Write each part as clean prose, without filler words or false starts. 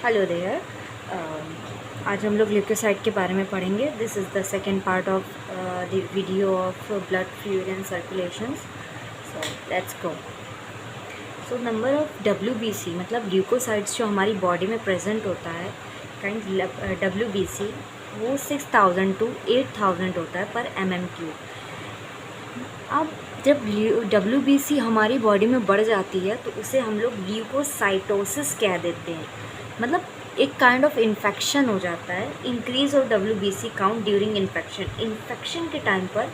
Hello there. आज हम लोग ल्यूकोसाइट के बारे में पढ़ेंगे। This is the second part of the video of blood fluid and circulations. So let's go. So number of WBC मतलब ल्यूकोसाइट्स जो हमारी बॉडी में प्रेजेंट होता है, काइंड WBC वो 6000 to 8000 होता है पर mm³। अब जब WBC हमारी बॉडी में बढ़ जाती है तो उसे हम लोग ल्यूकोसाइटोसिस कह देते हैं। मतलब एक काइंड ऑफ इन्फेक्शन हो जाता है, increase of WBC count during infection के टाइम पर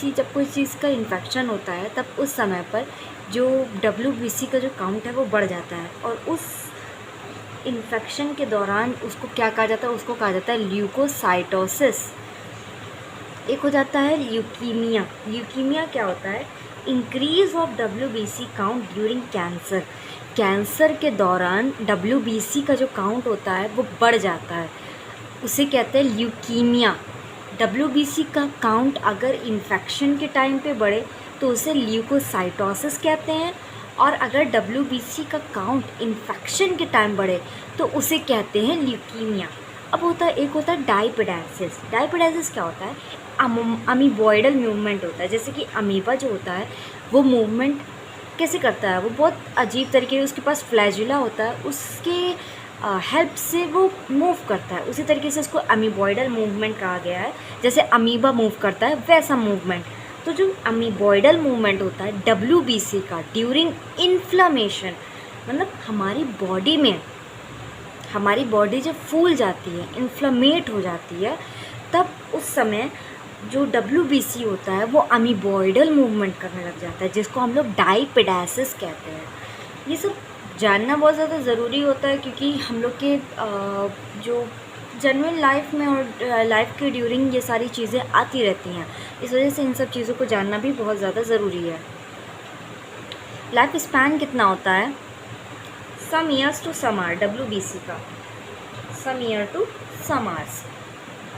जब कोई चीज़ का इन्फेक्शन होता है तब उस समय पर जो WBC का जो काउंट है वो बढ़ जाता है, और उस इन्फेक्शन के दौरान उसको क्या कहा जाता है, उसको कहा जाता है ल्यूकोसाइटोसिस। एक हो जाता है ल्यूकीमिया। ल्यूकीमिया क्या होता है? Increase of WBC count during cancer के दौरान WBC का जो काउंट होता है वो बढ़ जाता है, उसे कहते हैं ल्यूकीमिया। WBC का काउंट अगर इन्फेक्शन के टाइम पे बढ़े तो उसे ल्यूकोसाइटोसिस कहते हैं, और अगर WBC का काउंट इन्फेक्शन के टाइम बढ़े तो उसे कहते हैं ल्यूकीमिया। अब एक होता है डायपिडाइसिस। डायपिडाइसिस क्या होता है? अमीबॉइडल मूवमेंट होता है। जैसे कि अमीबा जो होता है वो मूवमेंट कैसे करता है? वो बहुत अजीब तरीके से, उसके पास फ्लैजुला होता है, उसके हेल्प से वो मूव करता है। उसी तरीके से उसको अमीबॉइडल मूवमेंट कहा गया है। जैसे अमीबा मूव करता है वैसा मूवमेंट। तो जो अमीबॉइडल मूवमेंट होता है WBC का ड्यूरिंग इन्फ्लामेशन, मतलब हमारी बॉडी जब फूल जाती है, इन्फ्लामेट हो जाती है, तब उस समय जो WBC होता है वो अमीबॉइडल मूवमेंट करने लग जाता है, जिसको हम लोग डायपिडाइसिस कहते हैं। ये सब जानना बहुत ज़्यादा ज़रूरी होता है, क्योंकि हम लोग के जो जेन्युइन लाइफ में और लाइफ के ड्यूरिंग ये सारी चीज़ें आती रहती हैं। इस वजह से इन सब चीज़ों को जानना भी बहुत ज़्यादा ज़रूरी है। लाइफ स्पैन कितना होता है? Some years to some hour WBC का, some year to some hours.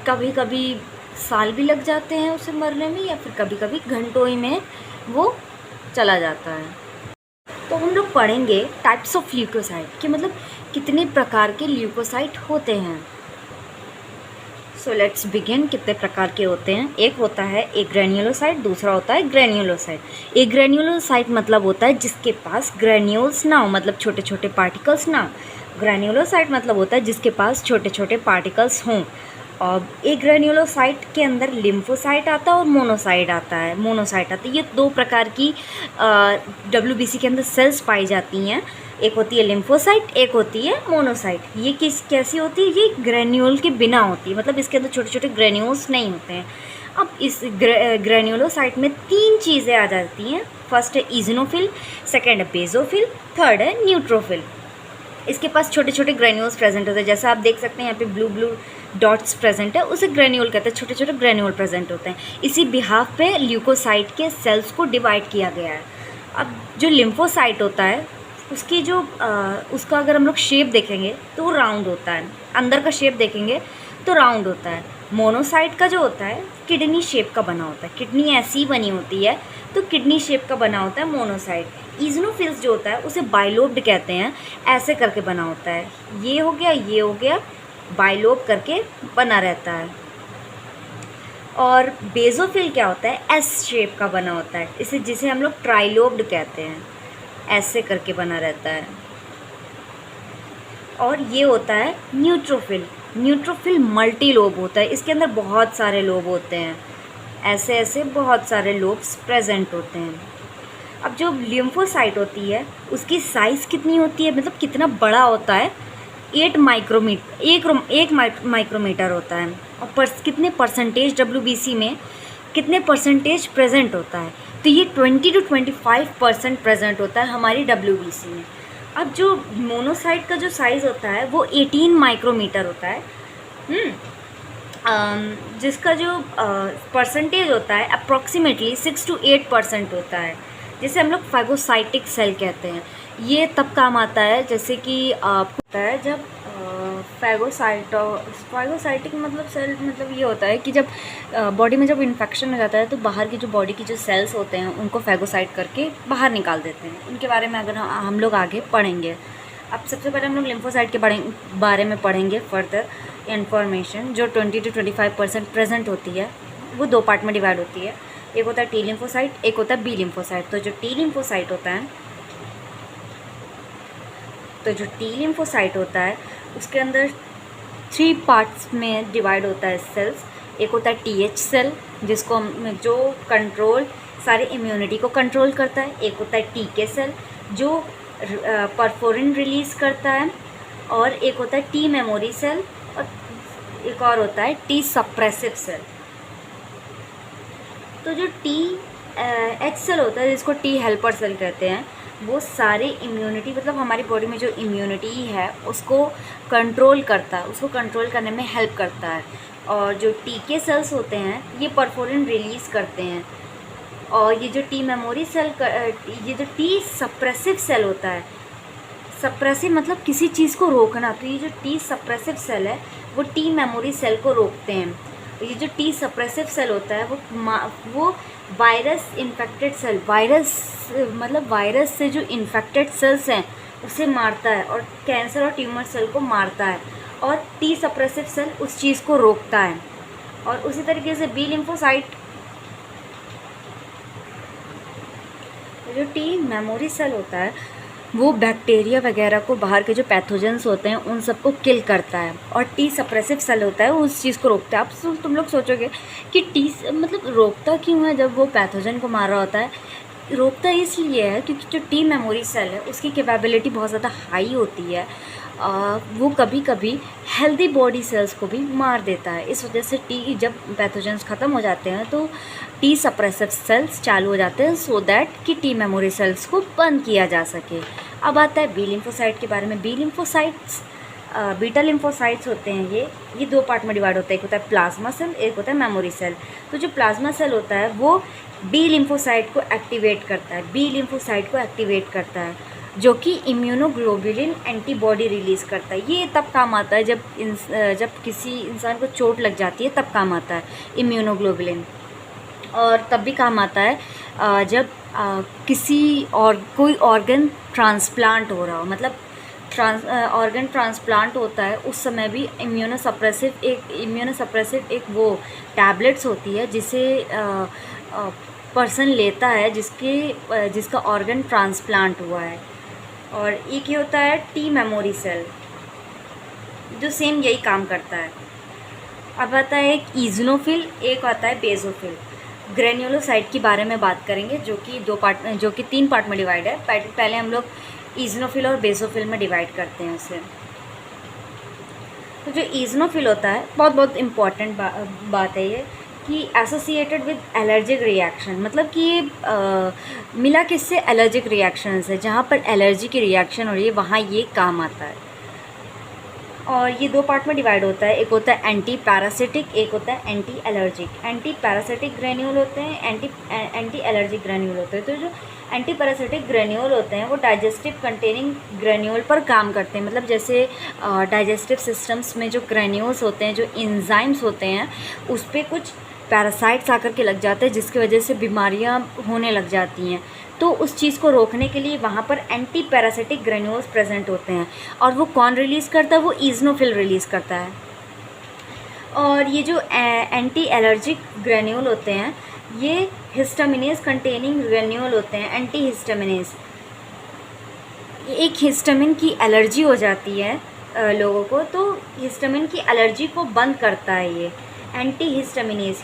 कभी कभी साल भी लग जाते हैं उसे मरने में, या फिर कभी कभी घंटों ही में वो चला जाता है। तो हम लोग पढ़ेंगे टाइप्स ऑफ ल्यूकोसाइट कि मतलब कितने प्रकार के ल्यूकोसाइट होते हैं। So let's begin. कितने प्रकार के होते हैं? एक होता है एग्रेन्युलोसाइट, दूसरा होता है ग्रेन्युलोसाइट। एग्रेन्युलोसाइट मतलब होता है जिसके पास ग्रेन्यूल्स ना हो, मतलब छोटे छोटे पार्टिकल्स ना हो। ग्रेन्युलोसाइट मतलब होता है जिसके पास छोटे छोटे पार्टिकल्स हों। और एग्रेन्युलोसाइट के अंदर लिम्फोसाइट आता है और मोनोसाइट आता है। ये दो प्रकार की WBC के अंदर सेल्स पाई जाती हैं। एक होती है लिम्फोसाइट, एक होती है मोनोसाइट। ये कैसी होती है? ये ग्रेन्यूल के बिना होती है, मतलब इसके अंदर छोटे छोटे ग्रेन्यूल्स नहीं होते हैं। अब इस ग्रेन्युलोसाइट में तीन चीज़ें आ जाती हैं। फर्स्ट है इजनोफिल, सेकेंड है बेजोफिल, थर्ड है न्यूट्रोफिल। इसके पास छोटे छोटे ग्रेन्यूल्स प्रेजेंट होते हैं। जैसे आप देख सकते हैं यहाँ पे ब्लू ब्लू डॉट्स प्रेजेंट है, उसे ग्रेन्यूल कहते हैं। छोटे छोटे ग्रेन्यूल प्रेजेंट होते हैं। इसी बिहाफ पे ल्यूकोसाइट के सेल्स को डिवाइड किया गया है। अब जो लिम्फोसाइट होता है उसकी उसका अगर हम लोग शेप देखेंगे तो वो राउंड होता है, अंदर का शेप देखेंगे तो राउंड होता है। मोनोसाइट का जो होता है किडनी शेप का बना होता है, किडनी ऐसी बनी होती है तो किडनी शेप का बना होता है मोनोसाइट। इजनोफिल्स जो होता है उसे बाइलोब्ड कहते हैं, ऐसे करके बना होता है। ये हो गया, बाइलोब करके बना रहता है। और बेजोफिल क्या होता है? एस शेप का बना होता है, जिसे हम लोग ट्राइलोब्ड कहते हैं, ऐसे करके बना रहता है। और ये होता है न्यूट्रोफिल मल्टी लोब होता है, इसके अंदर बहुत सारे लोब होते हैं, ऐसे बहुत सारे लोब्स प्रेजेंट होते हैं। अब जो लिम्फोसाइट होती है उसकी साइज़ कितनी होती है, मतलब कितना बड़ा होता है? 1 माइक्रोमीटर होता है। और कितने परसेंटेज WBC में कितने परसेंटेज प्रेजेंट होता है? तो ये 20 to 25% प्रेजेंट होता है हमारी WBC में। अब जो मोनोसाइट का जो साइज़ होता है वो 18 माइक्रोमीटर होता है, जिसका जो परसेंटेज होता है अप्रॉक्सीमेटली 6 to 8% होता है, जिसे हम लोग फाइगोसाइटिक सेल कहते हैं। ये तब काम आता है जैसे कि होता है जब फाइगोसाइटिक मतलब सेल, मतलब ये होता है कि जब बॉडी में जब इन्फेक्शन हो जाता है तो बाहर की जो बॉडी की जो सेल्स होते हैं उनको फैगोसाइट करके बाहर निकाल देते हैं। उनके बारे में अगर हम लोग आगे पढ़ेंगे। अब सबसे पहले हम लोग लिम्फोसाइट के बारे में पढ़ेंगे फर्दर इन्फॉर्मेशन। जो 20 to 25% प्रेजेंट होती है वो दो पार्ट में डिवाइड होती है, एक होता है टी लिम्फोसाइट, एक होता है बी लिम्फोसाइट। तो जो टी लिम्फोसाइट होता है उसके अंदर 3 पार्ट्स में डिवाइड होता है सेल्स। एक होता है TH सेल जिसको हम जो कंट्रोल सारे इम्यूनिटी को कंट्रोल करता है, एक होता है TK सेल जो परफोरिन रिलीज़ करता है, और एक होता है T मेमोरी सेल, और एक और होता है T सप्रेसिव सेल। तो जो TH सेल होता है जिसको T हेल्पर सेल कहते हैं, वो सारे इम्यूनिटी मतलब हमारी बॉडी में जो इम्यूनिटी है उसको कंट्रोल करता है, उसको कंट्रोल करने में हेल्प करता है। और जो TK सेल्स होते हैं ये परफोरिन रिलीज़ करते हैं। और ये जो T मेमोरी सेल ये जो T सप्रेसिव सेल होता है, सप्रेसिव मतलब किसी चीज़ को रोकना, तो ये जो T सप्रेसिव सेल है वो T मेमोरी सेल को रोकते हैं। ये जो T सप्रेसिव सेल होता है वो वायरस इन्फेक्टेड सेल, वायरस मतलब वायरस से जो इन्फेक्टेड सेल्स हैं उसे मारता है और कैंसर और ट्यूमर सेल को मारता है, और T सप्रेसिव सेल उस चीज़ को रोकता है। और उसी तरीके से बी लिम्फोसाइट, जो T मेमोरी सेल होता है वो बैक्टीरिया वगैरह को, बाहर के जो पैथोजेंस होते हैं उन सबको किल करता है, और T सप्रेसिव सेल होता है वो उस चीज़ को रोकता है। अब तुम लोग सोचोगे कि T मतलब रोकता क्यों है जब वो पैथोजन को मार रहा होता है? रोकता इसलिए है क्योंकि जो T मेमोरी सेल है उसकी कैपेबिलिटी बहुत ज़्यादा हाई होती है। वो कभी कभी हेल्दी बॉडी सेल्स को भी मार देता है। इस वजह से जब पैथोजेंस ख़त्म हो जाते हैं तो T सप्रेसिव सेल्स चालू हो जाते हैं सो दैट कि T मेमोरी सेल्स को बंद किया जा सके। अब आता है बी लिम्फोसाइट के बारे में। बी लिम्फोसाइट्स बीटा लिम्फोसाइट्स होते हैं, ये 2 पार्ट में डिवाइड होता है, एक होता है प्लाज्मा सेल, एक होता है मेमोरी सेल। तो जो प्लाज्मा सेल होता है वो बी लिम्फोसाइट को एक्टिवेट करता है, जो कि इम्यूनोग्लोबुलिन एंटीबॉडी रिलीज़ करता है। ये तब काम आता है जब किसी इंसान को चोट लग जाती है, तब काम आता है इम्यूनोग्लोबुलिन। और तब भी काम आता है जब कोई ऑर्गन ट्रांसप्लांट हो रहा हो, मतलब ऑर्गन ट्रांसप्लांट होता है उस समय भी इम्यूनोसप्रेसिव एक वो टैबलेट्स होती है जिसे पर्सन लेता है जिसका ऑर्गन ट्रांसप्लांट हुआ है। और एक ही होता है T मेमोरी सेल जो सेम यही काम करता है। अब आता है एक ईज़नोफिल, एक आता है बेसोफिल। ग्रेन्युलोसाइट के बारे में बात करेंगे जो कि 3 पार्ट में डिवाइड है। पहले हम लोग ईज़नोफिल और बेसोफिल में डिवाइड करते हैं उसे। तो जो ईज़नोफिल होता है बहुत इम्पॉर्टेंट बात है ये कि एसोसिएटेड विद एलर्जिक रिएक्शन, मतलब कि ये मिला किससे? एलर्जिक रिएक्शन से। जहाँ पर एलर्जी की रिएक्शन हो रही है वहाँ ये काम आता है। और ये 2 पार्ट में डिवाइड होता है, एक होता है एंटी पैरासिटिक, एक होता है anti allergic. Anti parasitic granule होते हैं, एंटी एलर्जिक ग्रेन्यूल होते हैं। तो जो एंटी पैरासिटिक ग्रेन्यूल होते हैं वो डाइजेस्टिव कंटेनिंग ग्रेन्यूल पर काम करते हैं। मतलब जैसे डाइजेस्टिव सिस्टम्स में जो ग्रेन्यूल्स होते हैं, जो एंजाइम्स होते हैं, उस पर कुछ पैरासाइट्स आकर के लग जाते हैं जिसकी वजह से बीमारियां होने लग जाती हैं। तो उस चीज़ को रोकने के लिए वहाँ पर एंटी पैरासिटिक ग्रेन्यूल्स प्रेजेंट होते हैं। और वो कौन रिलीज़ करता है? वो ईज़नोफिल रिलीज़ करता है। और ये जो एंटी एलर्जिक ग्रेन्यूल होते हैं ये हिस्टामिनेज कंटेनिंग ग्रेन्यूल होते हैं, एंटी हिस्टामिनेज। एक हिस्टामिन की एलर्जी हो जाती है लोगों को, तो हिस्टामिन की एलर्जी को बंद करता है ये एंटी हिस्टामिनेज।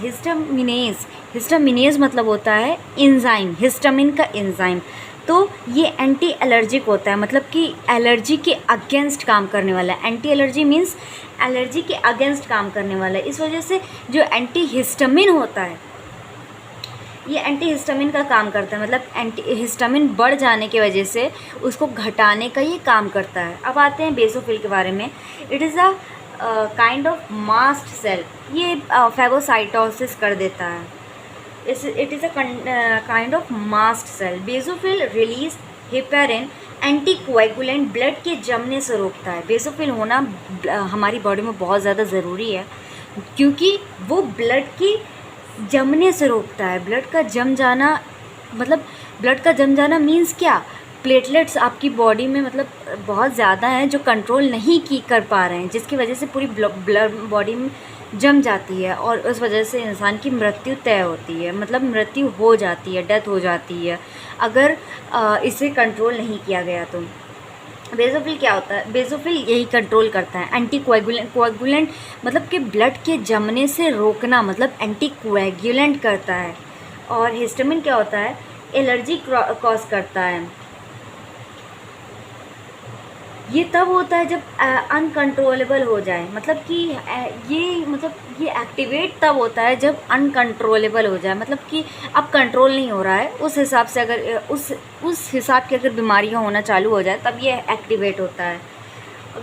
हिस्टामिनेज मतलब होता है एंजाइम, हिस्टामिन का एंजाइम। तो ये एंटी एलर्जिक होता है, मतलब कि एलर्जी के अगेंस्ट काम करने वाला है। एंटी एलर्जी मीन्स एलर्जी के अगेंस्ट काम करने वाला है। इस वजह से जो एंटी हिस्टामिन होता है ये एंटी हिस्टामिन का काम करता है, मतलब एंटी हिस्टामिन बढ़ जाने की वजह से उसको घटाने का ये काम करता है। अब आते हैं बेसोफिल के बारे में। It is a kind of mast cell, ये फैगोसाइटोसिस कर देता है। It is a kind of mast cell. Basophil release heparin anticoagulant, blood के जमने से रोकता है। बेसोफिल होना हमारी बॉडी में बहुत ज़्यादा ज़रूरी है क्योंकि वो ब्लड की जमने से रोकता है। ब्लड का जम जाना मतलब ब्लड का जम जाना मीन्स क्या? प्लेटलेट्स आपकी बॉडी में मतलब बहुत ज़्यादा हैं जो कंट्रोल नहीं की कर पा रहे हैं, जिसकी वजह से पूरी ब्लड बॉडी में जम जाती है और उस वजह से इंसान की मृत्यु तय होती है, मतलब मृत्यु हो जाती है, डेथ हो जाती है अगर इसे कंट्रोल नहीं किया गया तो। बेसोफिल क्या होता है? बेसोफिल यही कंट्रोल करता है। एंटी कोएगुलेंट मतलब कि ब्लड के जमने से रोकना, मतलब एंटी कोएगुलेंट करता है। और हिस्टामिन क्या होता है? एलर्जी कॉज करता है। ये तब होता है जब अनकंट्रोलेबल हो जाए, मतलब कि ये एक्टिवेट तब होता है जब अनकंट्रोलेबल हो जाए, मतलब कि अब कंट्रोल नहीं हो रहा है, उस हिसाब से अगर उस हिसाब की अगर बीमारियां होना चालू हो जाए तब ये एक्टिवेट होता है।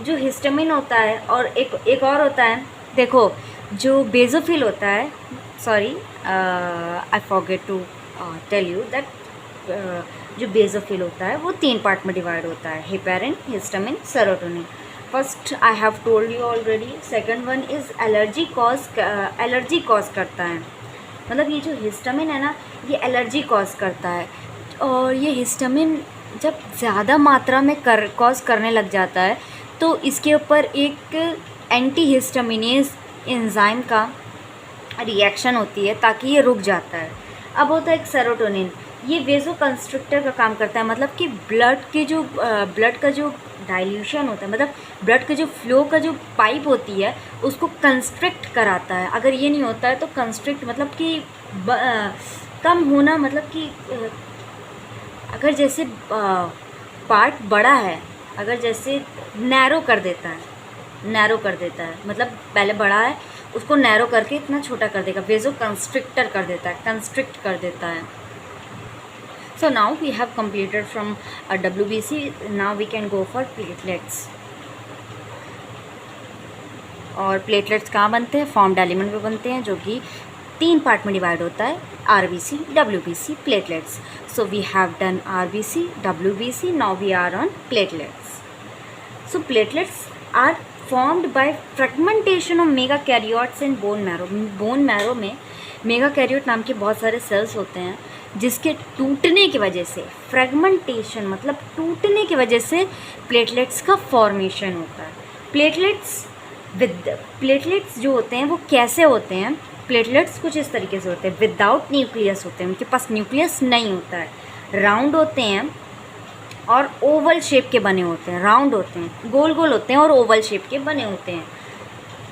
जो हिस्टामिन होता है और एक और होता है, देखो जो बेसोफिल होता है, sorry I forget to tell you that, जो बेसोफिल होता है वो 3 पार्ट में डिवाइड होता है, heparin, histamine, serotonin. First I have told you already. Second one is allergy cause करता है, मतलब ये जो हिस्टामिन है ना ये एलर्जी कॉज करता है। और ये हिस्टामिन जब ज़्यादा मात्रा में कॉज करने लग जाता है तो इसके ऊपर एक एंटी हिस्टामिनेज एंजाइम का रिएक्शन होती है ताकि ये रुक जाता है। अब होता है एक सेरोटोनिन, ये वेजो कंस्ट्रिक्टर का काम करता है, मतलब कि ब्लड का जो डाइल्यूशन होता है, मतलब ब्लड का जो फ्लो का जो पाइप होती है उसको कंस्ट्रिक्ट कराता है। अगर ये नहीं होता है तो कंस्ट्रिक्ट मतलब कि कम होना, मतलब कि अगर जैसे पार्ट बड़ा है, अगर जैसे नैरो कर देता है, मतलब पहले बड़ा है उसको नैरो करके इतना छोटा कर देगा, वेजो कंस्ट्रिक्टर कर देता है, कंस्ट्रिक्ट कर देता है। So now we have completed from WBC. Now we can go for platelets. और प्लेटलेट्स कहाँ बनते हैं? फॉर्म्ड एलिमेंट में बनते हैं, जो कि 3 पार्ट में डिवाइड होता है, RBC, WBC, platelets. So we have done RBC, WBC. Now we are on platelets. So platelets are formed by fragmentation of megakaryotes in bone marrow. Bone marrow में मेगाकैरियोट नाम के बहुत सारे सेल्स होते हैं जिसके टूटने की वजह से, फ्रेगमेंटेशन मतलब टूटने की वजह से प्लेटलेट्स का फॉर्मेशन होता है। प्लेटलेट्स जो होते हैं वो कैसे होते हैं? प्लेटलेट्स कुछ इस तरीके से होते हैं, विदाउट न्यूक्लियस होते हैं, उनके पास न्यूक्लियस नहीं होता है, राउंड होते हैं और ओवल शेप के बने होते हैं, राउंड होते हैं, गोल गोल होते हैं और ओवल शेप के बने होते हैं।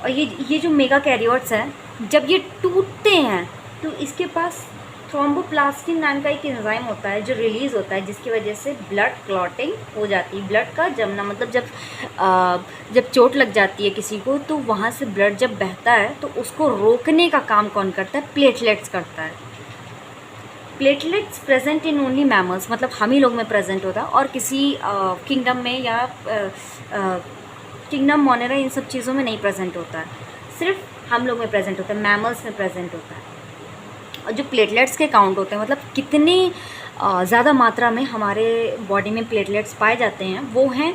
और ये जो मेगाकैरियोट्स हैं जब ये टूटते हैं तो इसके पास थ्रोम्बोप्लास्टिन नाम का एक एंजाइम होता है जो रिलीज़ होता है, जिसकी वजह से ब्लड क्लॉटिंग हो जाती है, ब्लड का जमना, मतलब जब चोट लग जाती है किसी को तो वहाँ से ब्लड जब बहता है तो उसको रोकने का काम कौन करता है? प्लेटलेट्स करता है। Platelets present in only mammals, मतलब हम ही लोग में प्रेजेंट होता है और किसी किंगडम में या किंगडम मोनेरा इन सब चीज़ों में नहीं प्रेजेंट होता है, सिर्फ हम लोग में प्रेजेंट होता है, मैमल्स में प्रेजेंट होता है। और जो प्लेटलेट्स के काउंट होते हैं, मतलब कितने ज़्यादा मात्रा में हमारे बॉडी में प्लेटलेट्स पाए जाते हैं, वो हैं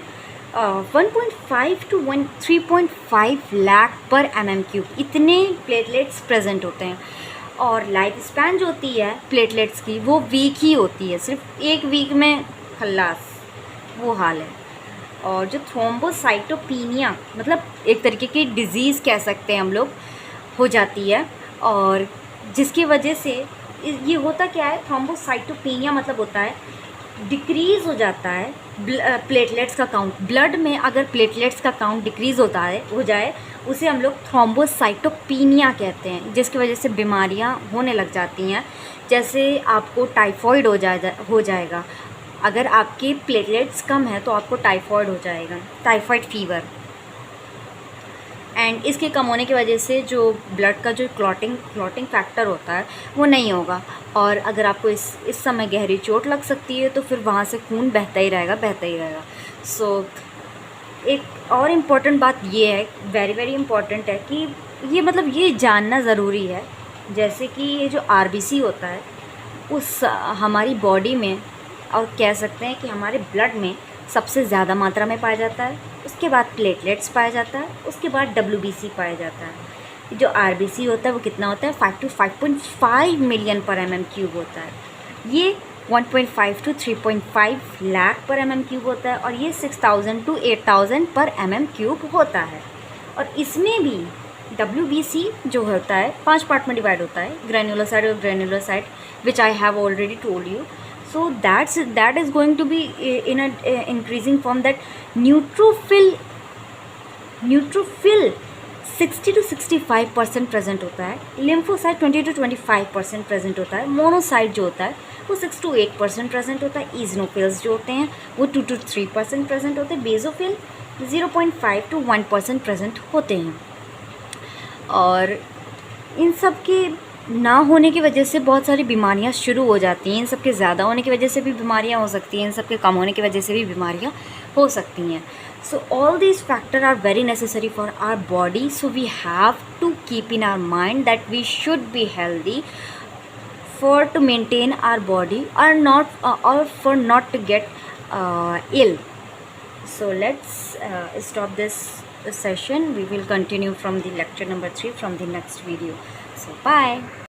1.5 to 3.5 लाख पर mm³, इतने प्लेटलेट्स प्रेजेंट होते हैं। और लाइफ स्पैन जो होती है प्लेटलेट्स की वो वीक ही होती है, सिर्फ 1 वीक में खल्लास, वो हाल है। और जो थ्रोम्बोसाइटोपिनिया मतलब एक तरीके की डिज़ीज़ कह सकते हैं हम लोग, हो जाती है, और जिसकी वजह से ये होता क्या है? थ्रोम्बोसाइटोपिनिया मतलब होता है डिक्रीज़ हो जाता है प्लेटलेट्स का काउंट। ब्लड में अगर प्लेटलेट्स का काउंट डिक्रीज़ हो जाए उसे हम लोग थ्रोम्बोसाइटोपिनिया कहते हैं, जिसकी वजह से बीमारियां होने लग जाती हैं। जैसे आपको टाइफॉइड हो जाएगा, अगर आपके प्लेटलेट्स कम है तो आपको टाइफॉइड हो जाएगा, टाइफॉइड फीवर। एंड इसके कम होने की वजह से जो ब्लड का जो क्लॉटिंग फैक्टर होता है वो नहीं होगा, और अगर आपको इस समय गहरी चोट लग सकती है तो फिर वहाँ से खून बहता ही रहेगा। सो एक और इम्पॉर्टेंट बात ये है, वेरी वेरी इम्पॉर्टेंट है, कि ये मतलब ये जानना ज़रूरी है, जैसे कि ये जो RBC होता है उस हमारी बॉडी में, और कह सकते हैं कि हमारे ब्लड में सबसे ज़्यादा मात्रा में पाया जाता है, उसके बाद प्लेटलेट्स पाया जाता है, उसके बाद WBC पाया जाता है। जो RBC होता है वो कितना होता है? 5 to 5.5 मिलियन पर mm³ होता है। ये 1.5 to 3.5 लाख पर mm³ होता है, और ये 6000 to 8000 पर mm³ होता है। और इसमें भी WBC जो होता है 5 पार्ट में डिवाइड होता है, ग्रैन्युलोसाइट और granulocyte, which I have already told you. So that is going to be in a increasing form, that neutrophil 60 to 65% present होता है, लिम्फोसाइट 20 to 25% प्रेजेंट होता है, मोनोसाइट जो होता है वो 6 to 8% प्रेजेंट होता है, इजनोफिल्स जो होते हैं वो 2 to 3% प्रेजेंट होते हैं, बेसोफिल 0.5 to 1% प्रेजेंट होते हैं। और इन सब के ना होने की वजह से बहुत सारी बीमारियां शुरू हो जाती हैं, इन सब के ज़्यादा होने की वजह से भी बीमारियां हो सकती हैं, इन सब के कम होने की वजह से भी बीमारियां हो सकती हैं। So all these factor are very necessary for our body, so we have to keep in our mind that we should be healthy for to maintain our body और for not to get ill. So let's stop this session. We will continue from the lecture number 3 from the next video. So bye.